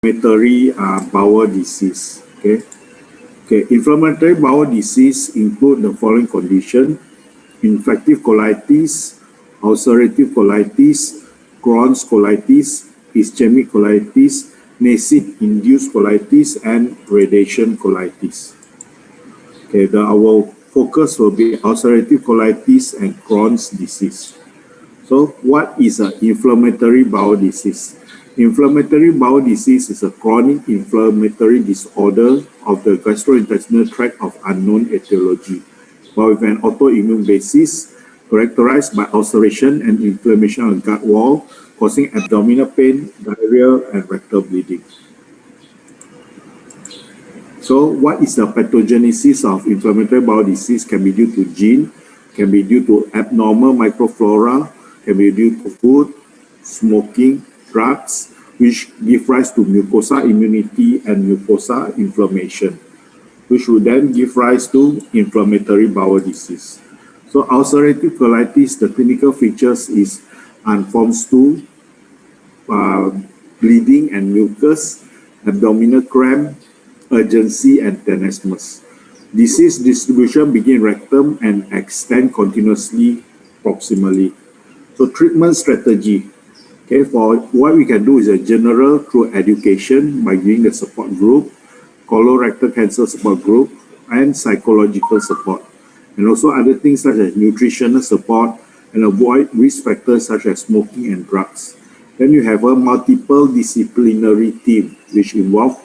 inflammatory bowel disease. Okay. Inflammatory bowel disease include the following condition: infective colitis, ulcerative colitis, Crohn's colitis, ischemic colitis, NACIT-induced colitis, and radiation colitis. Okay, our focus will be ulcerative colitis and Crohn's disease. So what is an inflammatory bowel disease? Inflammatory bowel disease is a chronic inflammatory disorder of the gastrointestinal tract of unknown etiology, but with an autoimmune basis characterized by ulceration and inflammation of the gut wall, causing abdominal pain, diarrhea, and rectal bleeding. So what is the pathogenesis of inflammatory bowel disease? Can be due to gene, can be due to abnormal microflora, can be due to food, smoking, drugs, which give rise to mucosa immunity and mucosa inflammation, which would then give rise to inflammatory bowel disease. So ulcerative colitis, the clinical features is unformed stool, bleeding and mucus, abdominal cramp, urgency, and tenesmus. Disease distribution begin rectum and extend continuously proximally. So treatment strategy. Okay, for what we can do is a general through education by giving the support group, colorectal cancer support group, and psychological support. And also other things such as nutritional support and avoid risk factors such as smoking and drugs. Then you have a multiple disciplinary team which involve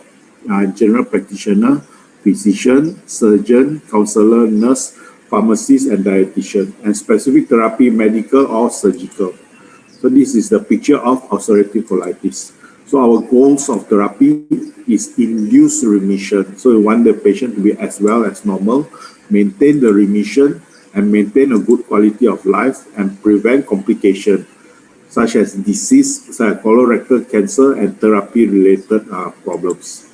general practitioner, physician, surgeon, counselor, nurse, pharmacist, and dietitian, and specific therapy, medical or surgical. So this is the picture of ulcerative colitis. So our goals of therapy is induce remission. So we want the patient to be as well as normal, maintain the remission, and maintain a good quality of life, and prevent complications such as disease, such as colorectal cancer, and therapy-related problems.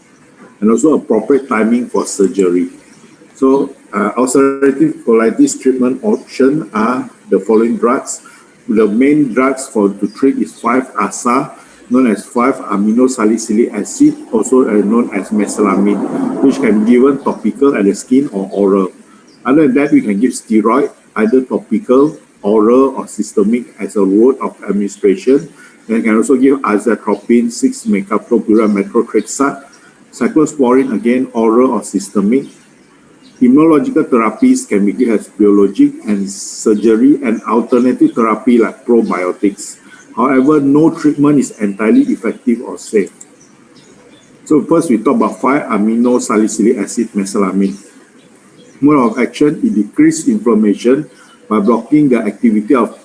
And also appropriate timing for surgery. So ulcerative colitis treatment option are the following drugs. The main drugs to treat is 5-ASA, known as 5-aminosalicylic acid, also known as mesalamine, which can be given topical at the skin or oral. Other than that, we can give steroid, either topical, oral, or systemic as a route of administration. Then can also give azatropine, 6-mecaptopurate methotrexate, cyclosporin, again oral or systemic. Immunological therapies can be given as biologic and surgery, and alternative therapy like probiotics. However, no treatment is entirely effective or safe. So first we talk about 5-aminosalicylic acid mesalamine. Mode of action, it decreases inflammation by blocking the activity of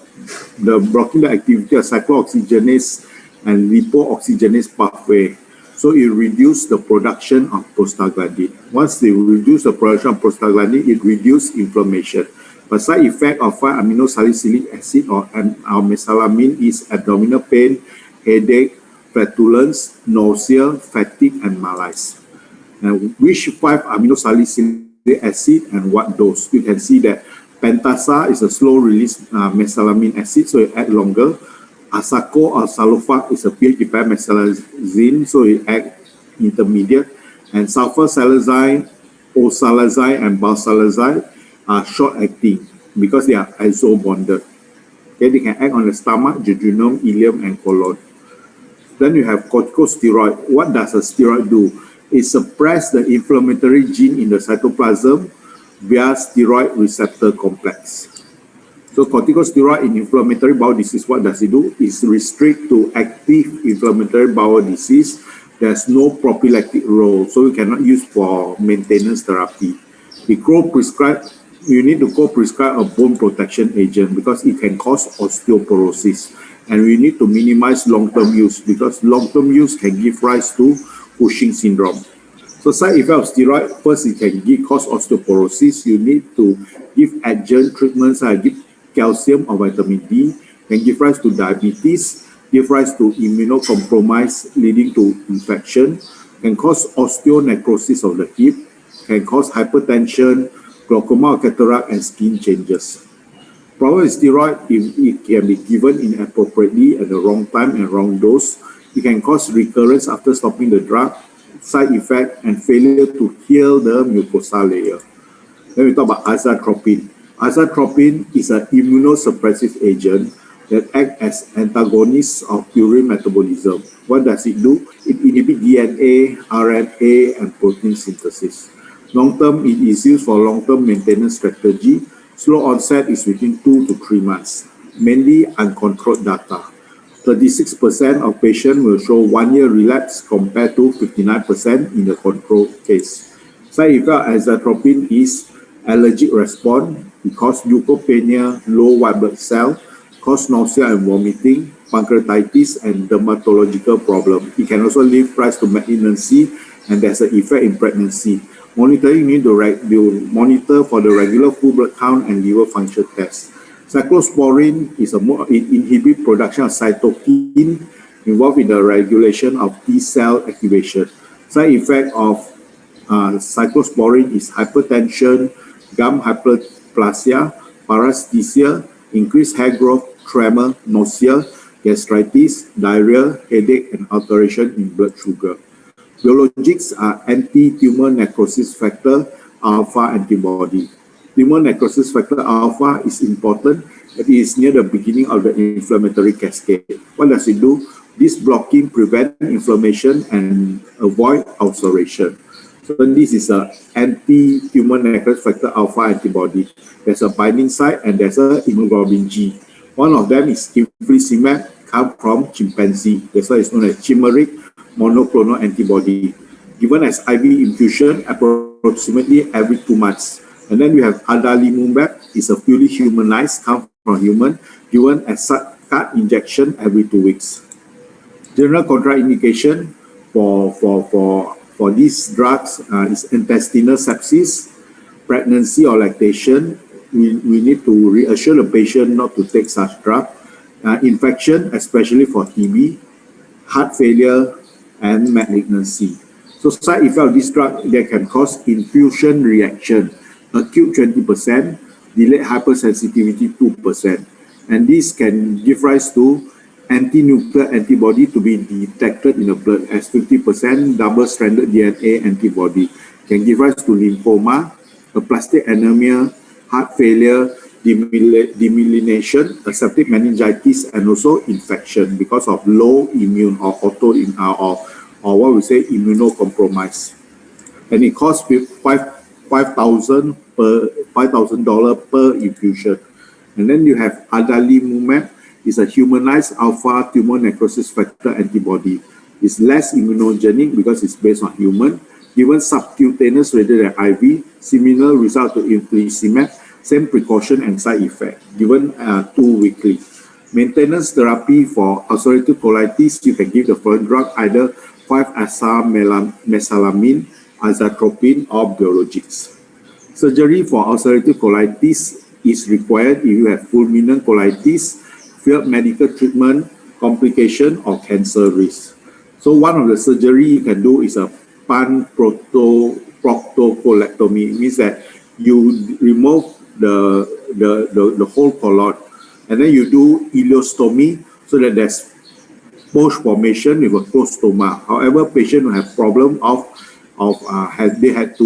cyclooxygenase and lipooxygenase pathway. So it reduces the production of prostaglandin. Once they reduce the production of prostaglandin, it reduces inflammation. But side effect of 5-aminosalicylic acid or mesalamine is abdominal pain, headache, flatulence, nausea, fatigue, and malaise. Now, which 5-aminosalicylic acid and what dose? You can see that Pentasa is a slow-release mesalamine acid, so it acts longer. Asaco or Salofac is a pH-dependent mesalazine, so it acts intermediate. And sulfasalazine, osalazine, and balsalazine are short-acting because they are isobonded. Okay, they can act on the stomach, jejunum, ileum, and colon. Then you have corticosteroid. What does a steroid do? It suppresses the inflammatory gene in the cytoplasm via steroid receptor complex. So corticosteroid in inflammatory bowel disease, what does it do? It restricts to active inflammatory bowel disease. There's no prophylactic role, so we cannot use for maintenance therapy. You need to co-prescribe a bone protection agent because it can cause osteoporosis. And we need to minimize long-term use because long-term use can give rise to Cushing syndrome. So side effect of steroid, first it can cause osteoporosis. You need to give adjunct treatments, give calcium or vitamin D, can give rise to diabetes, give rise to immunocompromise leading to infection, can cause osteonecrosis of the hip, can cause hypertension, glaucoma or cataract, and skin changes. Problem with steroid, if it can be given inappropriately at the wrong time and wrong dose, It can cause recurrence after stopping the drug, side effect, and failure to heal the mucosal layer. Then we talk about azathioprine. Azathioprine is an immunosuppressive agent that acts as antagonists of purine metabolism. What does it do? It inhibits DNA, RNA, and protein synthesis. Long-term, it is used for long-term maintenance strategy. Slow onset is within 2 to 3 months, mainly uncontrolled data. 36% of patients will show 1-year relapse compared to 59% in the control case. Side effect of azathioprine is allergic response. It causes leukopenia, low white blood cell, cause nausea and vomiting, pancreatitis, and dermatological problem. It can also give rise to malignancy, and there's an effect in pregnancy. Monitoring, you need to monitor for the regular full blood count and liver function tests. Cyclosporine it inhibits production of cytokine involved in the regulation of T cell activation. Side effect of cyclosporine is hypertension, gum hyperplasia, paresthesia, increased hair growth, tremor, nausea, gastritis, diarrhea, headache, and alteration in blood sugar. Biologics are anti-tumor necrosis factor alpha antibody. Tumor necrosis factor alpha is important. It is near the beginning of the inflammatory cascade. What does it do? This blocking prevents inflammation and avoid ulceration. So this is an anti-tumor necrosis factor alpha antibody. There's a binding site and there's a hemoglobin G. One of them is infliximab, come from chimpanzee. That's why it's known as chimeric monoclonal antibody, given as IV infusion approximately every 2 months. And then we have adalimumab, is a fully humanized, come from human, given as cut injection every 2 weeks. General contraindication for these drugs is intestinal sepsis, pregnancy or lactation. We need to reassure the patient not to take such drug. Infection, especially for TB, heart failure, and malignancy. So side effect of this drug, they can cause infusion reaction, acute 20%, delayed hypersensitivity 2%. And this can give rise to anti-nuclear antibody to be detected in the blood as 50% double-stranded DNA antibody. Can give rise to lymphoma, aplastic anemia, heart failure, demyelination, septic meningitis, and also infection because of low immune or or what we say immunocompromised. And it costs $5,000 per infusion. And then you have adalimumab, is a humanized alpha tumor necrosis factor antibody. It's less immunogenic because it's based on human. Given subcutaneous rather than IV, similar result to infliximab, same precaution and side effect, given 2 weekly. Maintenance therapy for ulcerative colitis, you can give the following drug, either 5-mesalamine, azathioprine, or biologics. Surgery for ulcerative colitis is required if you have fulminant colitis, failed medical treatment, complication, or cancer risk. So one of the surgery you can do is a proctocolectomy. It means that you remove the whole colon, and then you do ileostomy so that there's pouch formation with a closed stoma. However, patient will have problem they had to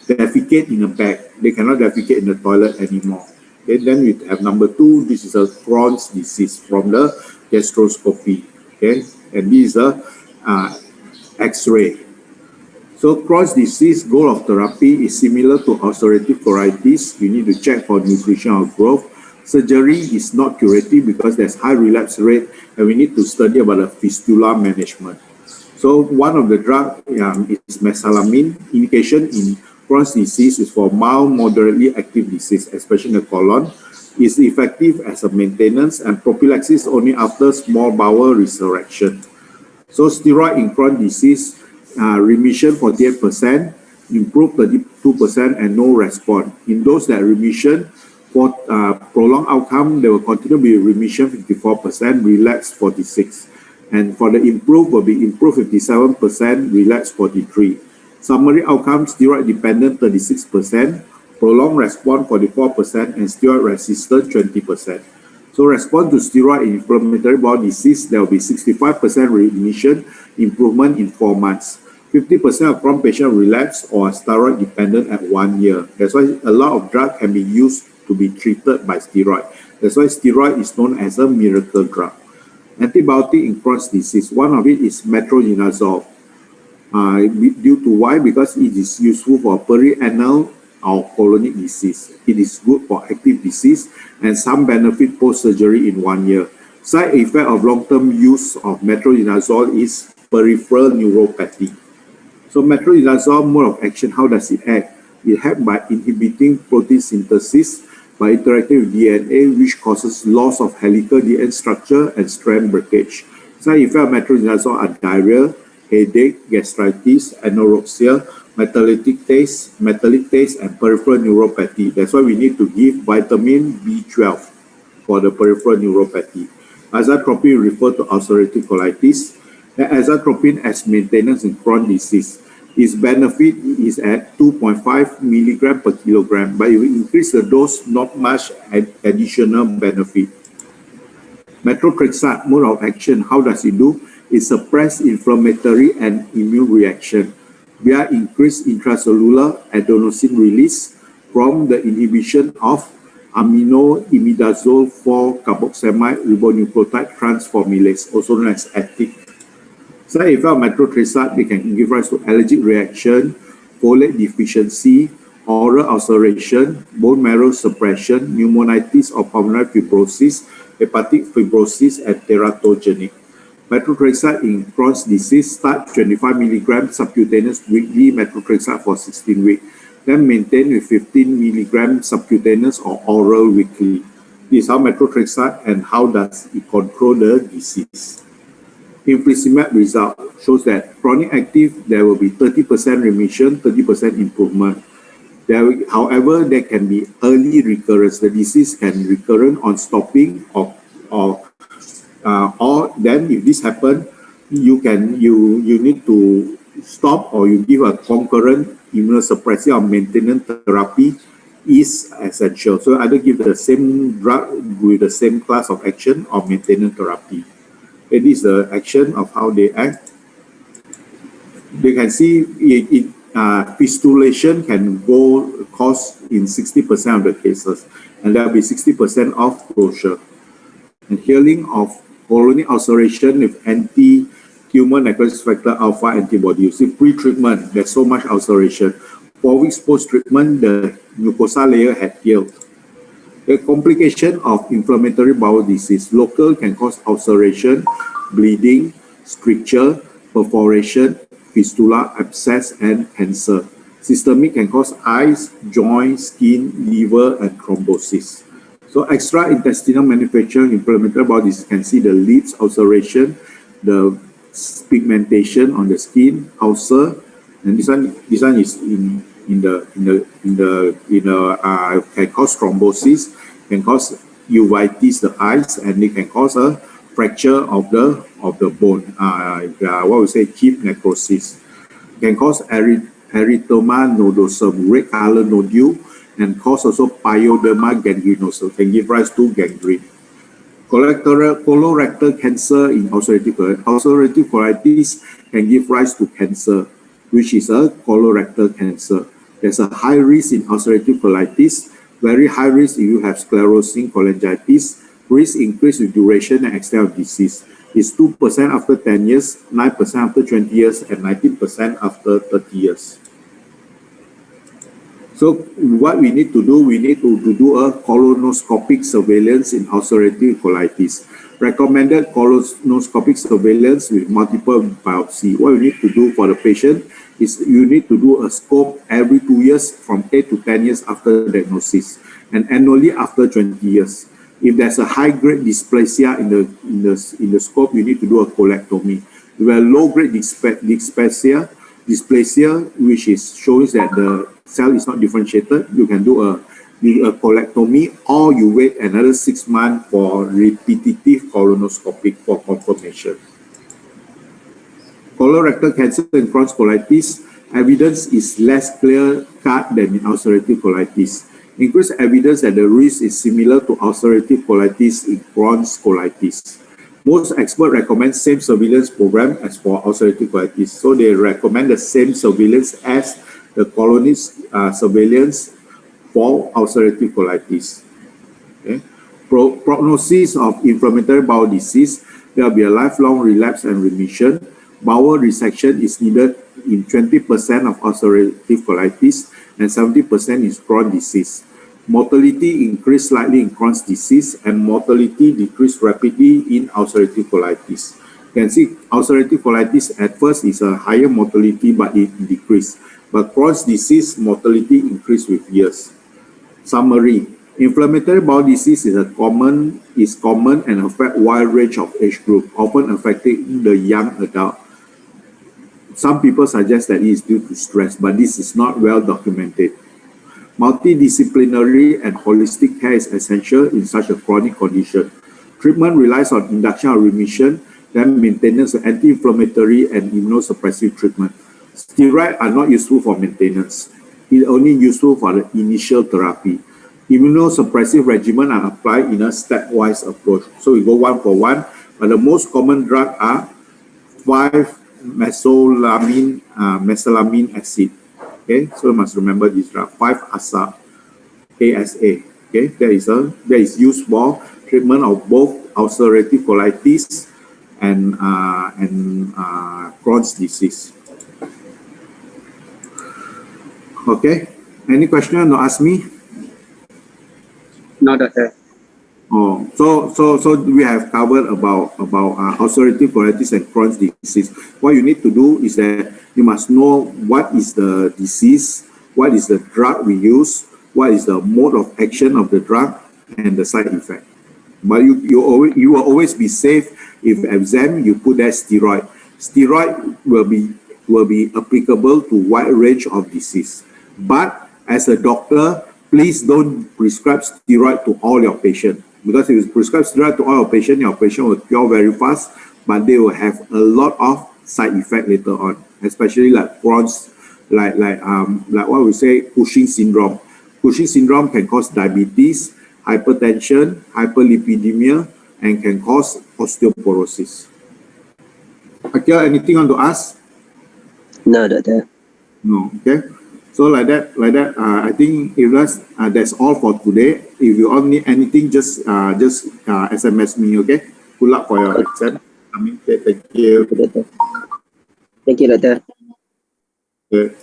defecate in a bag. They cannot defecate in the toilet anymore. Okay, then we have number 2. This is a Crohn's disease from the gastroscopy. Okay, and this is a X-ray. So Crohn's disease goal of therapy is similar to ulcerative colitis. You need to check for nutritional growth. Surgery is not curative because there's high relapse rate, and we need to study about the fistula management. So one of the drug is mesalamine. Indication in Crohn's disease is for mild, moderately active disease, especially in the colon. Is effective as a maintenance and prophylaxis only after small bowel resurrection. So steroid in Crohn's disease, remission 48%, improve 32%, and no response. In those that remission, for prolonged outcome, they will continue to be remission 54%, relapse 46%. And for the improve will be improved 57%, relapse 43%. Summary outcome, steroid dependent 36%, prolonged response 44%, and steroid resistant 20%. So response to steroid in inflammatory bowel disease, there will be 65% remission improvement in 4 months. 50% of chronic patients relapse or are steroid dependent at 1 year. That's why a lot of drugs can be used to be treated by steroid. That's why steroid is known as a miracle drug. Antibiotic in Crohn's disease, one of it is metronidazole. Due to why? Because it is useful for perianal or colonic disease. It is good for active disease and some benefit post-surgery in 1 year. Side effect of long-term use of metronidazole is peripheral neuropathy. So metronidazole mode of action, how does it act? It acts by inhibiting protein synthesis by interacting with DNA, which causes loss of helical DNA structure and strand breakage. Side effects of metronidazole are diarrhea, headache, gastritis, anorexia, metallic taste, and peripheral neuropathy. That's why we need to give vitamin B12 for the peripheral neuropathy. Azathioprine refers to ulcerative colitis. Azathioprine as maintenance in Crohn's disease. Its benefit is at 2.5 milligram per kilogram, but if we increase the dose, not much additional benefit. Methotrexate mode of action, how does it do? It suppresses inflammatory and immune reaction via increased intracellular adenosine release from the inhibition of aminoimidazole 4-carboxamide ribonucleotide transformylase, also known as ATIC. Side effect of methotrexate, they can give rise to allergic reaction, folate deficiency, oral ulceration, bone marrow suppression, pneumonitis or pulmonary fibrosis, hepatic fibrosis, and teratogenic. Methotrexate in Crohn's disease, start 25 milligram subcutaneous weekly methotrexate for 16 weeks, then maintain with 15 milligram subcutaneous or oral weekly. This is how methotrexate and how does it control the disease. Infliximab result shows that chronic active, there will be 30% remission, 30% improvement. However, there can be early recurrence. The disease can recur on stopping or then if this happens, you need to stop or you give a concurrent immunosuppressive or maintenance therapy is essential. So either give the same drug with the same class of action or maintenance therapy. It is the action of how they act. You can see fistulation can cause in 60% of the cases, and there will be 60% of closure. And healing of colonic ulceration with anti-tumor necrosis factor alpha antibody. You see, pre-treatment, there's so much ulceration. 4 weeks post-treatment, the mucosa layer had healed. The complication of inflammatory bowel disease. Local can cause ulceration, bleeding, stricture, perforation, fistula, abscess, and cancer. Systemic can cause eyes, joints, skin, liver, and thrombosis. So extra-intestinal manufacturing inflammatory bowel disease can see the lips ulceration, the pigmentation on the skin, ulcer, and this one is can cause thrombosis, can cause uveitis, the eyes, and it can cause a fracture of the bone. What we say, hip necrosis. Can cause erythema nodosum, red color nodule, and cause also pyoderma gangrenosum, can give rise to gangrene. Colorectal cancer in ulcerative colitis can give rise to cancer, which is a colorectal cancer. There's a high risk in ulcerative colitis, very high risk if you have sclerosing cholangitis, risk increase with duration and extent of disease. It's 2% after 10 years, 9% after 20 years, and 19% after 30 years. So what we need to do, we need to do a colonoscopic surveillance in ulcerative colitis. Recommended colonoscopic surveillance with multiple biopsy. What you need to do for the patient is you need to do a scope every 2 years from 8 to 10 years after diagnosis and annually after 20 years. If there's a high-grade dysplasia in the scope, you need to do a colectomy. If you have low-grade dysplasia, which shows that the cell is not differentiated, you can do a colectomy, or you wait another 6 months for repetitive colonoscopic for confirmation. Colorectal cancer and Crohn's colitis, evidence is less clear-cut than in ulcerative colitis. increased evidence that the risk is similar to ulcerative colitis in Crohn's colitis. Most experts recommend same surveillance program as for ulcerative colitis. So they recommend the same surveillance as the colonist surveillance for ulcerative colitis. Okay. Prognosis of inflammatory bowel disease, there will be a lifelong relapse and remission. Bowel resection is needed in 20% of ulcerative colitis and 70% is Crohn's disease. Mortality increased slightly in Crohn's disease and mortality decreased rapidly in ulcerative colitis. You can see ulcerative colitis at first is a higher mortality, but it decreased. But Crohn's disease mortality increased with years. Summary: inflammatory bowel disease is common and affect wide range of age group, often affecting the young adult. Some people suggest that it is due to stress, but this is not well documented. Multidisciplinary and holistic care is essential in such a chronic condition. Treatment relies on induction of remission, then maintenance of anti-inflammatory and immunosuppressive treatment. Steroids are not useful for maintenance. It is only useful for the initial therapy. Immunosuppressive regimen are applied in a stepwise approach. So we go one for one, but the most common drug are 5-mesalamine acid. Okay, so you must remember this drug, 5-ASA, ASA. Okay, that is used for treatment of both ulcerative colitis and Crohn's disease. Okay, any question to ask me? No, doctor. Oh, so we have covered about ulcerative colitis and Crohn's disease. What you need to do is that you must know what is the disease, what is the drug we use, what is the mode of action of the drug, and the side effect. But you will always be safe if exam you put that steroid. Steroid will be applicable to wide range of disease. But as a doctor, please don't prescribe steroid to all your patients. Because if you prescribe steroid to all your patient will cure very fast, but they will have a lot of side effect later on, especially like Crohn's, like what we say, Cushing syndrome. Cushing syndrome can cause diabetes, hypertension, hyperlipidemia, and can cause osteoporosis. Akil, anything on to ask? No, doctor. No, okay. So like that, I think if that's all for today. If you all need anything, just SMS me, okay? Good luck for your exam. Thank you. Thank you, doctor. Okay.